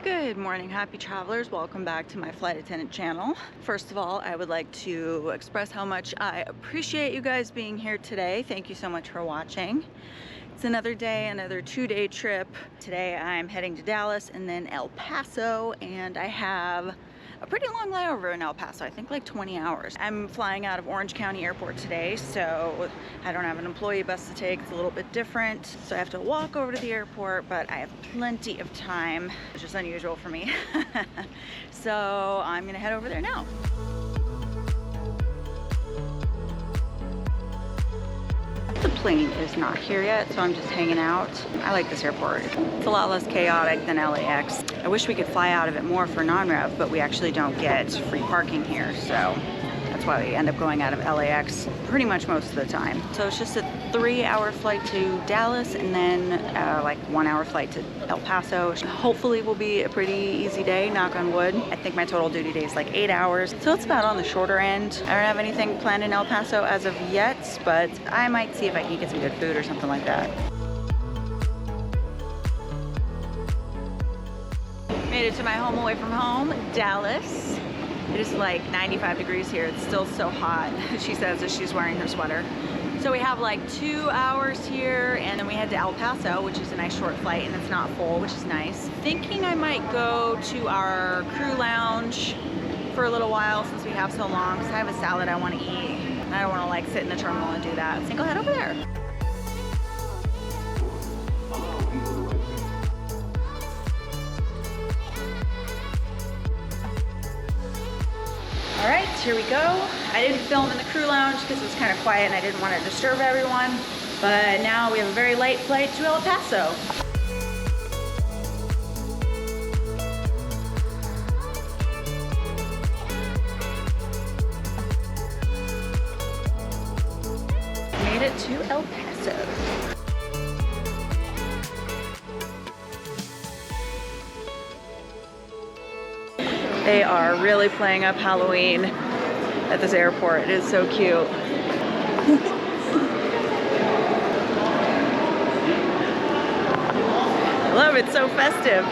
Good morning, happy travelers. Welcome back to my flight attendant channel. First of all, I would like to express how much I appreciate you guys being here today. Thank you so much for watching. It's another day, another 2-day trip. Today I'm heading to Dallas and then El Paso, and I have a pretty long layover in El Paso, I think like 20 hours. I'm flying out of Orange County Airport today, so I don't have an employee bus to take. It's a little bit different. So I have to walk over to the airport, but I have plenty of time, which is unusual for me. So I'm gonna head over there now. The plane is not here yet, so I'm just hanging out. I like this airport. It's a lot less chaotic than LAX. I wish we could fly out of it more for non-rev, but we actually don't get free parking here, so that's why we end up going out of LAX pretty much most of the time. So it's just a 3-hour flight to Dallas and then like 1-hour flight to El Paso. Hopefully will be a pretty easy day, knock on wood. I think my total duty day is like 8 hours, so it's about on the shorter end. I don't have anything planned in El Paso as of yet, but I might see if I can get some good food or something like that. Made it to my home away from home, Dallas. It is like 95 degrees here. It's still so hot. She says as she's wearing her sweater. So we have like 2 hours here, and then we head to El Paso, which is a nice short flight, and it's not full, which is nice. Thinking I might go to our crew lounge for a little while since we have so long, because I have a salad I want to eat. And I don't want to like sit in the terminal and do that. So go head over there. All right, here we go. I didn't film in the crew lounge because it was kind of quiet and I didn't want to disturb everyone. But now we have a very light flight to El Paso. Made it to El Paso. They are really playing up Halloween at this airport. It is so cute. I love it, so festive.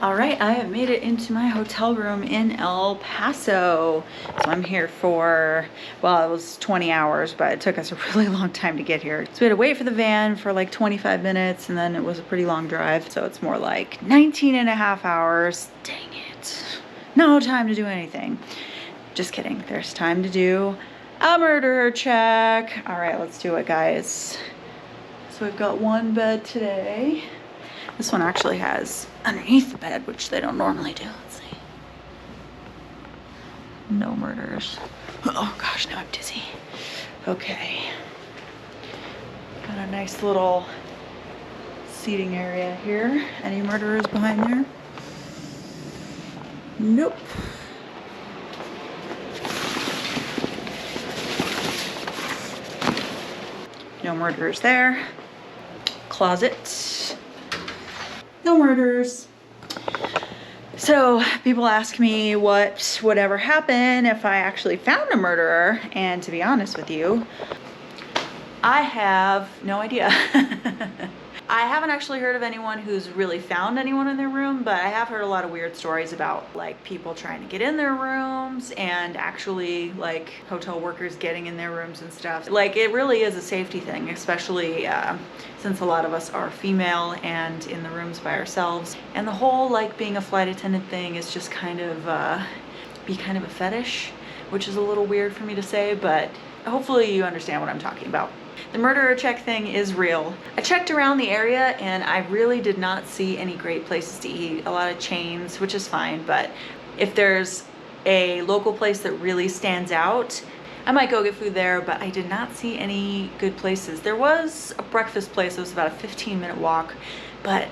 All right, I have made it into my hotel room in El Paso. So I'm here for, well, it was 20 hours, but it took us a really long time to get here. So we had to wait for the van for like 25 minutes, and then it was a pretty long drive. So it's more like 19 and a half hours. Dang it. No time to do anything. Just kidding. There's time to do a murderer check. All right, let's do it, guys. So we've got one bed today. This one actually has underneath the bed, which they don't normally do. Let's see. No murders. Oh gosh, now I'm dizzy. Okay. Got a nice little seating area here. Any murderers behind there? Nope. No murderers there. Closet. No murderers. So people ask me what would ever happen if I actually found a murderer, and to be honest with you, I have no idea. I haven't actually heard of anyone who's really found anyone in their room, but I have heard a lot of weird stories about like people trying to get in their rooms and actually like hotel workers getting in their rooms and stuff. Like it really is a safety thing, especially since a lot of us are female and in the rooms by ourselves. And the whole like being a flight attendant thing is just kind of be kind of a fetish, which is a little weird for me to say, but hopefully you understand what I'm talking about. The murderer check thing is real. I checked around the area and I really did not see any great places to eat. A lot of chains, which is fine, but if there's a local place that really stands out, I might go get food there, but I did not see any good places. There was a breakfast place that was about a 15-minute walk, but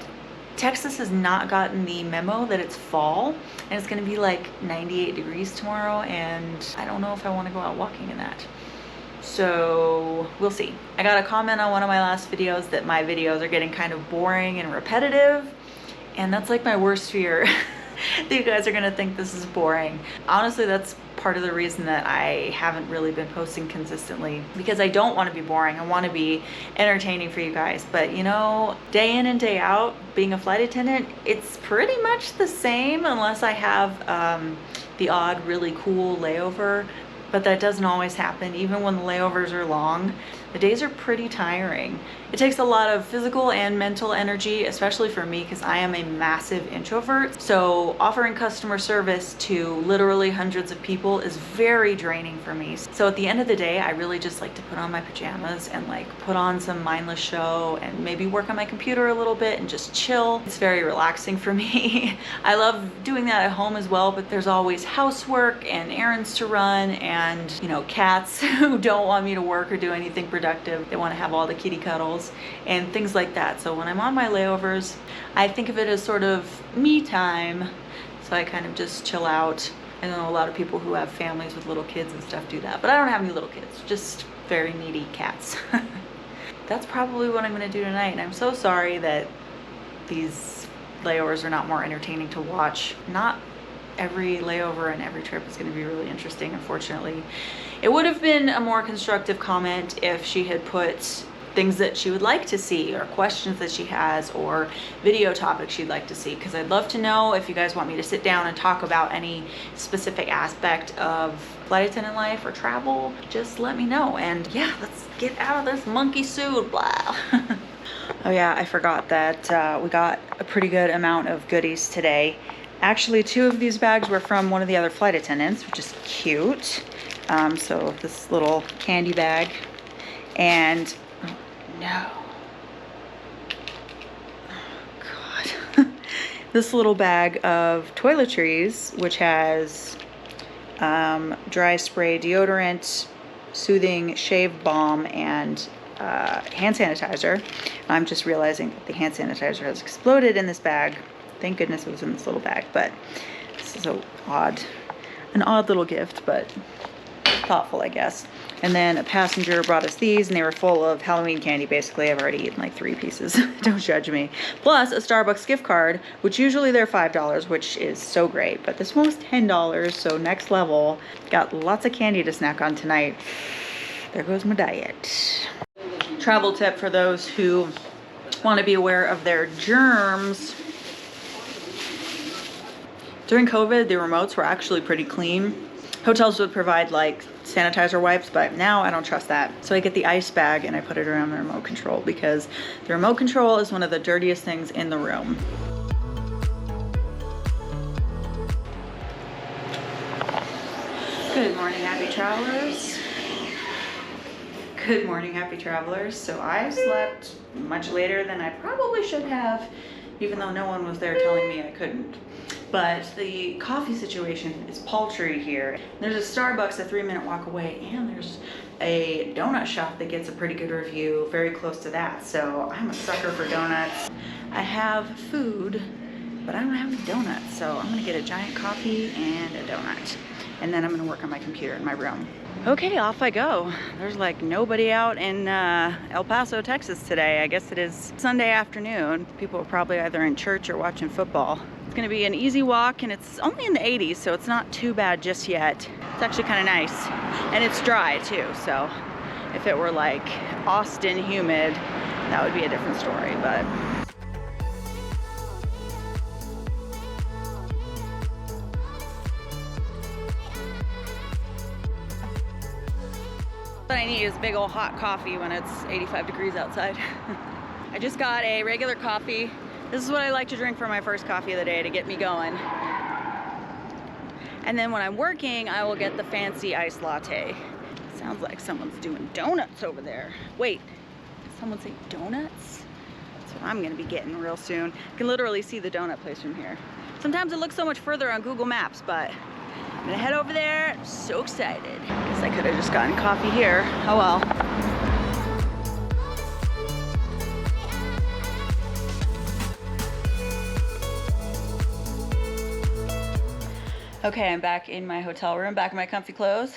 Texas has not gotten the memo that it's fall and it's gonna be like 98 degrees tomorrow, and I don't know if I wanna go out walking in that. So we'll see. I got a comment on one of my last videos that my videos are getting kind of boring and repetitive, and that's like my worst fear. That you guys are gonna think this is boring. Honestly, that's part of the reason that I haven't really been posting consistently, because I don't want to be boring. I want to be entertaining for you guys. But you know, day in and day out, being a flight attendant, it's pretty much the same unless I have the odd really cool layover. But that doesn't always happen. Even when the layovers are long, the days are pretty tiring. It takes a lot of physical and mental energy, especially for me, because I am a massive introvert. So offering customer service to literally hundreds of people is very draining for me. So at the end of the day, I really just like to put on my pajamas and like put on some mindless show and maybe work on my computer a little bit and just chill. It's very relaxing for me. I love doing that at home as well, but there's always housework and errands to run and, you know, cats who don't want me to work or do anything productive. They want to have all the kitty cuddles and things like that. So when I'm on my layovers, I think of it as sort of me time. So I kind of just chill out. I know a lot of people who have families with little kids and stuff do that, but I don't have any little kids, just very needy cats. That's probably what I'm going to do tonight. And I'm so sorry that these layovers are not more entertaining to watch. Not every layover and every trip is going to be really interesting, unfortunately. It would have been a more constructive comment if she had put things that she would like to see, or questions that she has, or video topics she'd like to see, because I'd love to know if you guys want me to sit down and talk about any specific aspect of flight attendant life or travel. Just let me know. And yeah, let's get out of this monkey suit, blah. Oh yeah, I forgot that we got a pretty good amount of goodies today. Actually, 2 of these bags were from one of the other flight attendants, which is cute. So this little candy bag, and oh no, oh god, this little bag of toiletries, which has dry spray deodorant, soothing shave balm, and hand sanitizer. I'm just realizing that the hand sanitizer has exploded in this bag. Thank goodness it was in this little bag, but this is so odd. An odd little gift, but thoughtful, I guess. And then a passenger brought us these, and they were full of Halloween candy, basically. I've already eaten like 3 pieces. Don't judge me. Plus a Starbucks gift card, which usually they're $5, which is so great. But this one was $10, so next level. Got lots of candy to snack on tonight. There goes my diet. Travel tip for those who want to be aware of their germs. During COVID, the remotes were actually pretty clean. Hotels would provide like sanitizer wipes, but now I don't trust that. So I get the ice bag and I put it around the remote control, because the remote control is one of the dirtiest things in the room. Good morning, happy travelers. Good morning, happy travelers. So I slept much later than I probably should have, even though no one was there telling me I couldn't. But the coffee situation is paltry here. There's a Starbucks a 3-minute walk away, and there's a donut shop that gets a pretty good review very close to that. So I'm a sucker for donuts. I have food, but I don't have any donuts. So I'm gonna get a giant coffee and a donut. And then I'm gonna work on my computer in my room. Okay, off I go. There's like nobody out in El Paso, Texas today. I guess it is Sunday afternoon. People are probably either in church or watching football. It's gonna be an easy walk, and it's only in the 80s, so it's not too bad just yet. It's actually kind of nice. And it's dry too, so if it were like Austin humid, that would be a different story, but. What I need is big old hot coffee when it's 85 degrees outside. I just got a regular coffee. This is what I like to drink for my first coffee of the day to get me going. And then when I'm working, I will get the fancy iced latte. Sounds like someone's doing donuts over there. Wait, did someone say donuts? That's what I'm gonna be getting real soon. You can literally see the donut place from here. Sometimes it looks so much further on Google Maps, but I'm gonna head over there. I'm so excited. Guess I could have just gotten coffee here. Oh well. Okay, I'm back in my hotel room, back in my comfy clothes.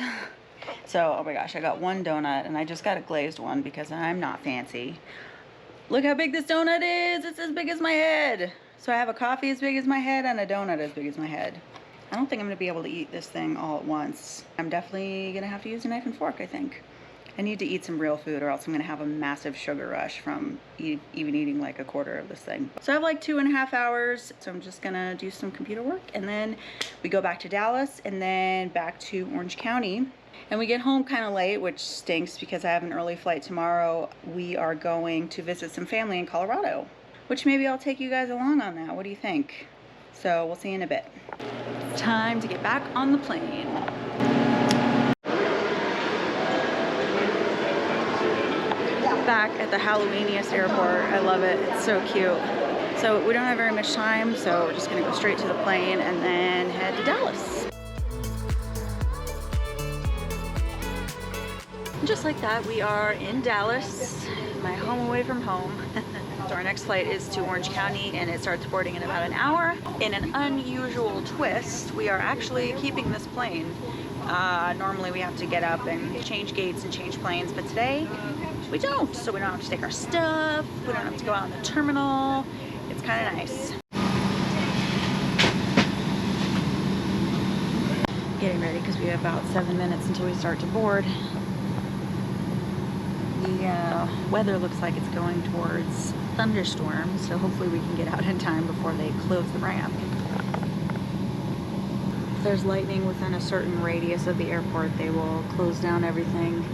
So, oh my gosh, I got 1 donut, and I just got a glazed one because I'm not fancy. Look how big this donut is. It's as big as my head. So I have a coffee as big as my head and a donut as big as my head. I don't think I'm gonna be able to eat this thing all at once. I'm definitely gonna have to use a knife and fork, I think. I need to eat some real food or else I'm gonna have a massive sugar rush from even eating like a quarter of this thing. So I have like 2.5 hours. So I'm just gonna do some computer work and then we go back to Dallas and then back to Orange County. And we get home kind of late, which stinks because I have an early flight tomorrow. We are going to visit some family in Colorado, which maybe I'll take you guys along on that. What do you think? So we'll see you in a bit. It's time to get back on the plane. Back at the Halloweeniest airport. I love it. It's so cute. So we don't have very much time, so we're just gonna go straight to the plane and then head to Dallas. Just like that, we are in Dallas, my home away from home. So our next flight is to Orange County and it starts boarding in about an hour. In an unusual twist, we are actually keeping this plane. Normally we have to get up and change gates and change planes, but today we don't. So we don't have to take our stuff, we don't have to go out in the terminal. It's kind of nice. Getting ready because we have about 7 minutes until we start to board. The weather looks like it's going towards thunderstorms, so hopefully we can get out in time before they close the ramp. If there's lightning within a certain radius of the airport, they will close down everything,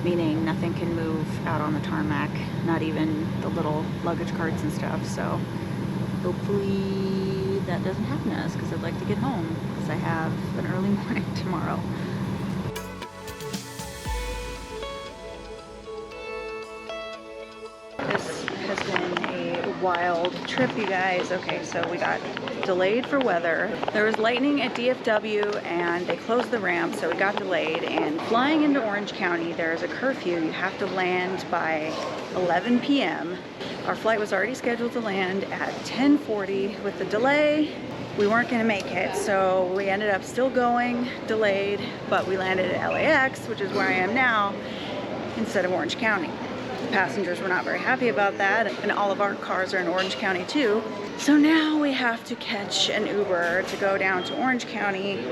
meaning nothing can move out on the tarmac, not even the little luggage carts and stuff. So hopefully that doesn't happen to us because I'd like to get home because I have an early morning tomorrow. This has been a wild trip, you guys. Okay, so we got delayed for weather. There was lightning at DFW and they closed the ramp, so we got delayed. And flying into Orange County, there's a curfew. You have to land by 11 p.m. Our flight was already scheduled to land at 10:40. With the delay, we weren't gonna make it, so we ended up still going, delayed, but we landed at LAX, which is where I am now, instead of Orange County. Passengers were not very happy about that, and all of our cars are in Orange County too. So now we have to catch an Uber to go down to Orange County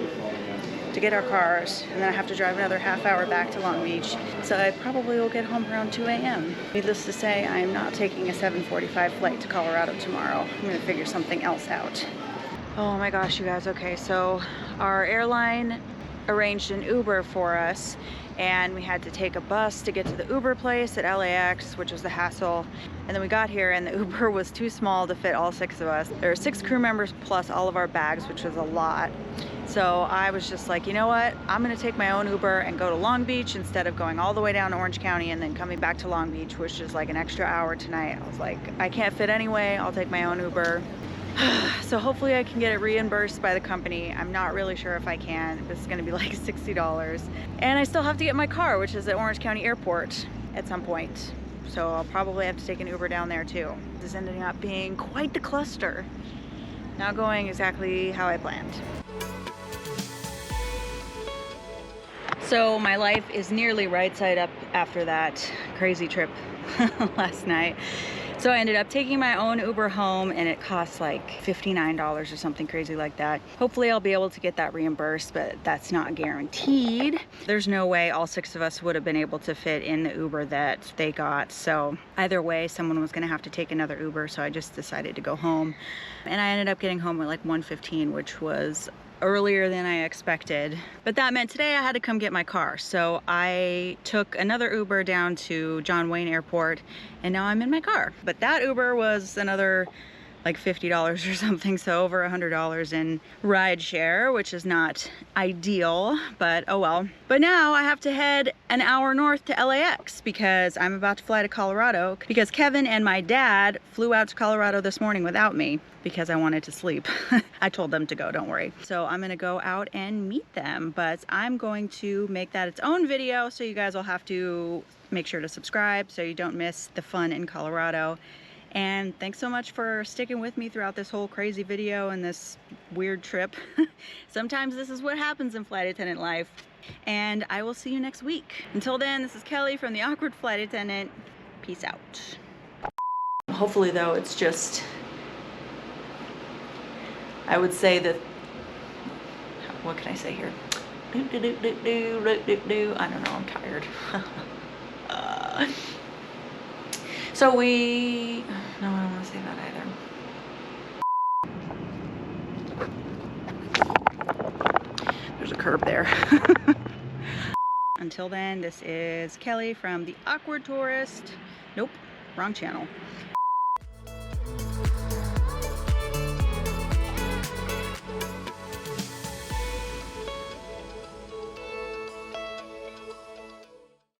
to get our cars, and then I have to drive another half hour back to Long Beach. So I probably will get home around 2 a.m. Needless to say, I am not taking a 7:45 flight to Colorado tomorrow. I'm gonna figure something else out. Oh my gosh, you guys, okay, so our airline arranged an Uber for us, and we had to take a bus to get to the Uber place at LAX, which was the hassle. And then we got here and the Uber was too small to fit all 6 of us. There were 6 crew members plus all of our bags, which was a lot. So I was just like, you know what? I'm gonna take my own Uber and go to Long Beach instead of going all the way down to Orange County and then coming back to Long Beach, which is like an extra hour tonight. I was like, I can't fit anyway, I'll take my own Uber. So hopefully I can get it reimbursed by the company. I'm not really sure if I can. This is gonna be like $60. And I still have to get my car, which is at Orange County Airport at some point. So I'll probably have to take an Uber down there too. This is ending up being quite the cluster. Not going exactly how I planned. So my life is nearly right side up after that crazy trip last night. So I ended up taking my own Uber home and it cost like $59 or something crazy like that. Hopefully I'll be able to get that reimbursed, but that's not guaranteed. There's no way all 6 of us would have been able to fit in the Uber that they got. So either way, someone was gonna have to take another Uber. So I just decided to go home. And I ended up getting home at like 1:15, which was earlier than I expected. But that meant today I had to come get my car. So I took another Uber down to John Wayne Airport and now I'm in my car. But that Uber was another like $50 or something, so over $100 in ride share, which is not ideal, but oh well. But now I have to head an hour north to LAX because I'm about to fly to Colorado because Kevin and my dad flew out to Colorado this morning without me because I wanted to sleep. I told them to go, don't worry. So I'm gonna go out and meet them, but I'm going to make that its own video, so you guys will have to make sure to subscribe so you don't miss the fun in Colorado. And thanks so much for sticking with me throughout this whole crazy video and this weird trip. Sometimes this is what happens in flight attendant life. And I will see you next week. Until then, this is Kelly from the Awkward Flight Attendant. Peace out. Hopefully though, it's just, I would say that what can I say here? Do, do, do, do, do, do, do, do. I don't know, I'm tired. So we, no, I don't want to say that either. There's a curb there. Until then, this is Kelly from The Awkward Tourist. Nope, wrong channel.